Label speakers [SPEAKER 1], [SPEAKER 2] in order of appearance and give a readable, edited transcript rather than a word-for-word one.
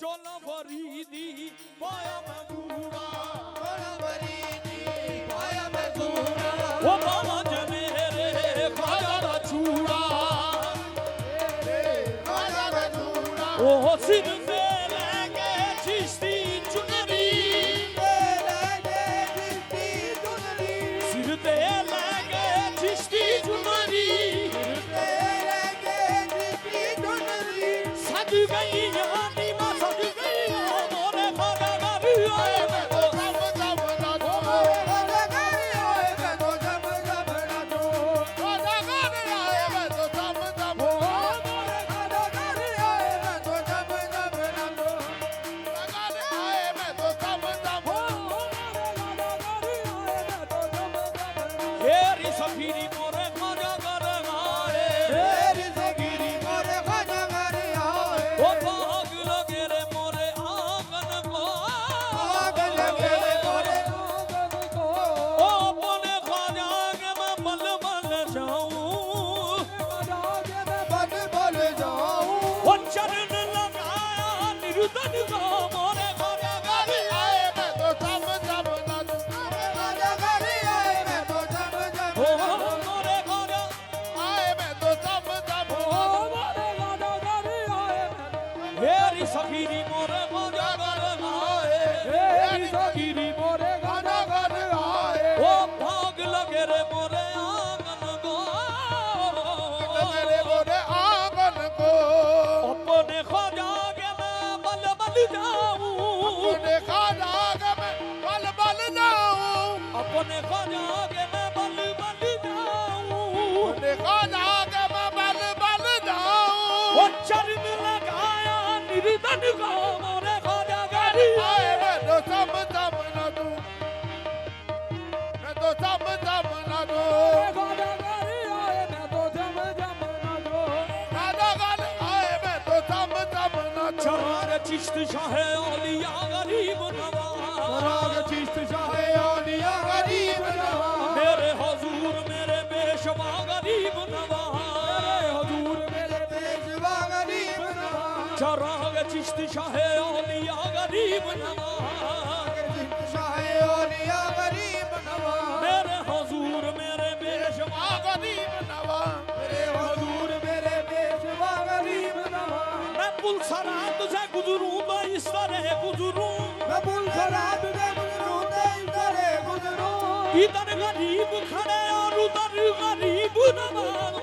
[SPEAKER 1] चोला फरीदी पाया मैं बूढ़ा
[SPEAKER 2] चोला फरीदी पाया मैं बूढ़ा
[SPEAKER 1] वो बाबा मेरे खाजा दा चूड़ा
[SPEAKER 2] खाजा दा चूड़ा
[SPEAKER 1] ओ सिर पे लगे चिश्ती चुनरी सिर पे लगे चिश्ती चुनरी सज गई यानी मां सज गई मोरे खाजा दा आए मैं तो
[SPEAKER 2] जब जब ना दो खाजा गारी आए मैं तो जब जब ना दो खाजा गारी आए मैं तो जब जब मोरे खाजा गारी आए मैं तो जब जब ना दो गारी आए मैं तो जब जब मोरे खाजा गारी आए मैं तो जब जब
[SPEAKER 1] हेरी सफीरी मोरे खाजा कर आए
[SPEAKER 2] तेरी सगिरी मोरे खाजा गारी आए
[SPEAKER 1] ओ भाग लगे रे मोरे आंगन को
[SPEAKER 2] आग लगे मोरे आंगन को
[SPEAKER 1] ओ अपने खाजा के मैं बल बल जाऊं
[SPEAKER 2] आगे मैं बल बल जाऊं
[SPEAKER 1] ओ चरण लगाया निरुदन को मोरे खाजा
[SPEAKER 2] गारी आए मैं तो जब जब ना दो खाजा गारी आए मैं तो जब जब
[SPEAKER 1] ओ मोरे खाजा
[SPEAKER 2] आए मैं तो जब जब
[SPEAKER 1] मोरे खाजा गारी आए हेरी सफीरी मोरे खाजा कर आए हेरी सफीरी मोरे
[SPEAKER 2] खाजा गारी आए
[SPEAKER 1] ओ भाग लगे रे मोरे आंगन को
[SPEAKER 2] मेरे मोरे आंगन को
[SPEAKER 1] अपने खाजा के मैं बल बल जाऊं
[SPEAKER 2] अपने खाजा के मैं बल बल जाऊं
[SPEAKER 1] अपने खाजा के मैं बल बल जाऊं
[SPEAKER 2] अपने खाजा के मैं बल बल जाऊं
[SPEAKER 1] वो चरण लगाया निर्धन को मोरे खाजा गारी
[SPEAKER 2] आए मैं तो सब सब न दूं मैं तो सब सब न दूं
[SPEAKER 1] खाजा गारी आए मैं तो जम जम ना दो
[SPEAKER 2] खाजा गारी आए मैं तो सब सब न दूं
[SPEAKER 1] चराग चिश्त शाहे औलिया गरीब नवाज
[SPEAKER 2] राग चिश्त शाहे औलिया गरीब नवाज
[SPEAKER 1] मेरे हुजूर मेरे पेशवा गरीब नवाज
[SPEAKER 2] हुजूर मेरे पेशवा गरीब नवाज
[SPEAKER 1] चराग चिश्त शाहे औलिया गरीब नवाज
[SPEAKER 2] चिश्त शाहे औलिया गरीब नवाज
[SPEAKER 1] मेरे हुजूर मेरे पेशवा
[SPEAKER 2] गरीब नवाज मेरे हुजूर मेरे पेशवा गरीब नवाज
[SPEAKER 1] मैं पुल सरात से गुजरूंगा इस तरह गुजरूं
[SPEAKER 2] मैं पुल सराब में गुजरूं तेरी तरह गुजरूं
[SPEAKER 1] इधर गरीब खड़े और उधर गरीब नवाज